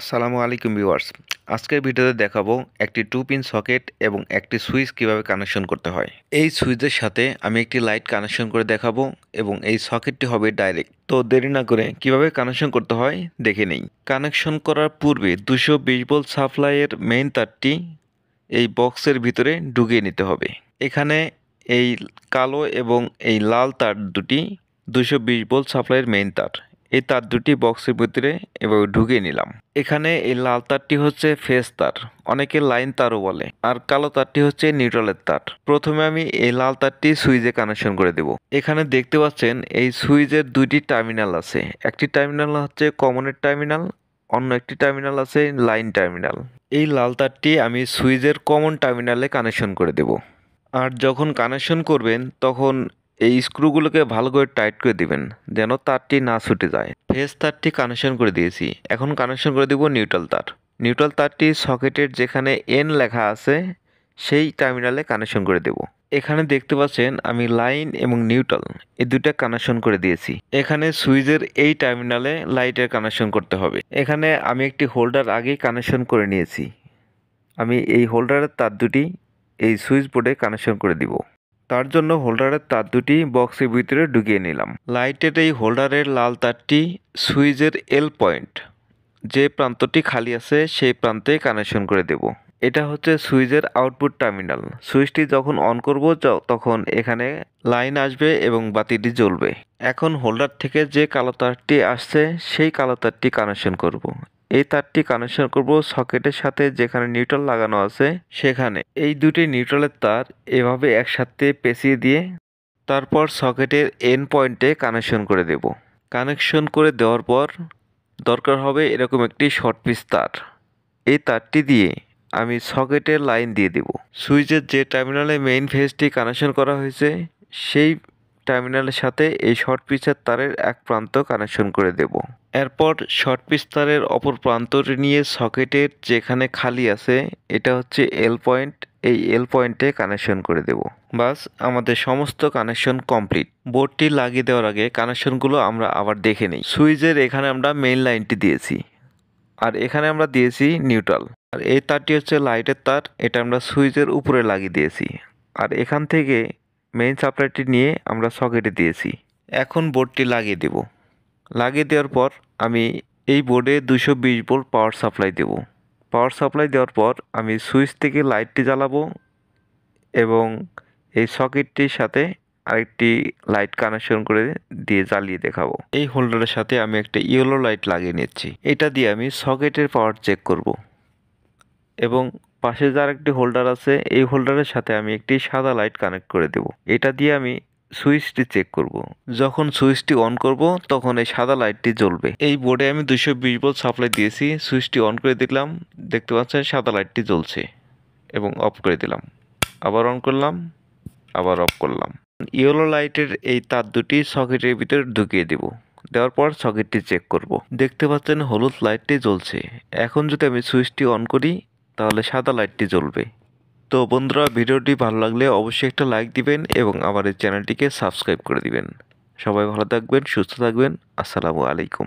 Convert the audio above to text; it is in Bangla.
আসসালামু আলাইকুম ভিউয়ার্স। আজকের ভিডিওতে দেখাবো একটি 2 পিন সকেট এবং একটি সুইচ কিভাবে কানেকশন করতে হয়। এই সুইচের সাথে আমি একটি লাইট কানেকশন করে দেখাবো এবং এই সকেটটি হবে ডাইরেক্ট। তো দেরি না করে কিভাবে কানেকশন করতে হয় দেখে নেই। কানেকশন করার পূর্বে 220 ভোল্ট সাপ্লাইয়ের মেইন তারটি এই বক্সের ভিতরে ঢুকিয়ে নিতে হবে। এখানে এই কালো এবং এই লাল তার দুটি 220 ভোল্ট সাপ্লাইয়ের মেইন তার। এই তার দুটি বক্সের ভিতরে এভাবে ঢুকিয়ে নিলাম। এখানে এই লাল তারটি হচ্ছে ফেজ তার, অনেকে লাইন তারও বলে, আর কালো তারটি হচ্ছে নিউট্রালের তার। প্রথমে আমি এই লাল তারটি সুইচে কানেকশন করে দেব। এখানে দেখতে পাচ্ছেন এই সুইচের দুইটি টার্মিনাল আছে। একটি টার্মিনাল হচ্ছে কমনের টার্মিনাল, অন্য একটি টার্মিনাল আছে লাইন টার্মিনাল। এই লাল তারটি আমি সুইচের কমন টার্মিনালে কানেকশন করে দেব। আর যখন কানেকশন করবেন তখন এই স্ক্রুগুলোকে ভালো করে টাইট করে দিবেন যেন তারটি না ছুটে যায়। ফেজ তারটি কানেকশন করে দিয়েছি, এখন কানেকশন করে দেব নিউট্রাল তার। নিউট্রাল তারটি সকেটের যেখানে এন লেখা আছে সেই টার্মিনালে কানেকশন করে দেব। এখানে দেখতে পাচ্ছেন আমি লাইন এবং নিউট্রাল এই দুইটা কানেকশন করে দিয়েছি। এখানে সুইচের এই টার্মিনালে লাইটের কানেকশন করতে হবে। এখানে আমি একটি হোল্ডার আগেই কানেকশন করে নিয়েছি। আমি এই হোল্ডারের তার দুটি এই সুইচ বোর্ডে কানেকশন করে দিব। তার জন্য হোল্ডারের তার দুটি বক্সের ভিতরে ঢুকিয়ে নিলাম। লাইটের এই হোল্ডারের লাল তারটি সুইচের এল পয়েন্ট যে প্রান্তটি খালি আছে সেই প্রান্তে কানেকশন করে দেব। এটা হচ্ছে সুইচের আউটপুট টার্মিনাল। সুইচটি যখন অন করব তখন এখানে লাইন আসবে এবং বাতিটি জ্বলবে। এখন হোল্ডার থেকে যে কালো তারটি আসছে সেই কালো তারটি কানেকশন করব। এই তারটি কানেকশন করব সকেটের সাথে যেখানে নিউট্রাল লাগানো আছে সেখানে। এই দুটি নিউট্রালের তার এভাবে একসাথে পেঁচিয়ে দিয়ে তারপর সকেটের এন্ড পয়েন্টে কানেকশন করে দেব। কানেকশন করে দেওয়ার পর দরকার হবে এরকম একটি শর্ট পিস তার। এই তারটি দিয়ে আমি সকেটের লাইন দিয়ে দেব। সুইচের যে টার্মিনালে মেইন ফেজটি কানেকশন করা হয়েছে সেই টার্মিনালের সাথে এই শর্ট পিসের তারের এক প্রান্ত কানেকশন করে দেব। এরপর শর্ট পিস তারের অপর প্রান্তটি নিয়ে সকেটের যেখানে খালি আছে এটা হচ্ছে এল পয়েন্ট, এই এল পয়েন্টে কানেকশন করে দেব। বাস আমাদের সমস্ত কানেকশন কমপ্লিট। বোর্ডটি লাগিয়ে দেওয়ার আগে কানেকশনগুলো আমরা আবার দেখে নিই। সুইচের এখানে আমরা মেইন লাইনটি দিয়েছি আর এখানে আমরা দিয়েছি নিউট্রাল। আর এই তারটি হচ্ছে লাইটের তার, এটা আমরা সুইচের উপরে লাগিয়ে দিয়েছি। আর এখান থেকে মেইন সাপ্লাইটি নিয়ে আমরা সকেটে দিয়েছি। এখন বোর্ডটি লাগিয়ে দেব। লাগিয়ে দেওয়ার পর আমি এই বোর্ডে 220 ভোল্ট পাওয়ার সাপ্লাই দেব। পাওয়ার সাপ্লাই দেওয়ার পর আমি সুইচ থেকে লাইটটি জ্বালাবো এবং এই সকেটটির সাথে আরেকটি লাইট কানেকশন করে দিয়ে জ্বালিয়ে দেখাবো। এই হোল্ডারের সাথে আমি একটা ইয়েলো লাইট লাগিয়ে নিচ্ছি। এটা দিয়ে আমি সকেটের পাওয়ার চেক করব এবং পাশে যে আরেকটি হোল্ডার আছে এই হোল্ডারের সাথে আমি একটি সাদা লাইট কানেক্ট করে দেব। এটা দিয়ে আমি সুইচটি চেক করব। যখন সুইচটি অন করব তখন এই সাদা লাইটটি জ্বলবে। এই বোর্ডে আমি 220 ভোল্ট সাপ্লাই দিয়েছি। সুইচটি অন করে দেখলাম, দেখতে পাচ্ছেন সাদা লাইটটি জ্বলছে এবং অফ করে দিলাম। আবার অন করলাম, আবার অফ করলাম। ইয়েলো লাইটের এই তার দুটি সকেটের ভিতরে ঢুকিয়ে দেব। দেওয়ার পর সকেটটি চেক করব। দেখতে পাচ্ছেন হলুদ লাইটটি জ্বলছে। এখন যদি আমি সুইচটি অন করি তাহলে সাদা লাইটটি জ্বলবে। তো বন্ধুরা, ভিডিওটি ভালো লাগলে অবশ্যই একটা লাইক দিবেন এবং আমার এই চ্যানেলটিকে সাবস্ক্রাইব করে দিবেন। সবাই ভালো থাকবেন, সুস্থ থাকবেন। আসসালামু আলাইকুম।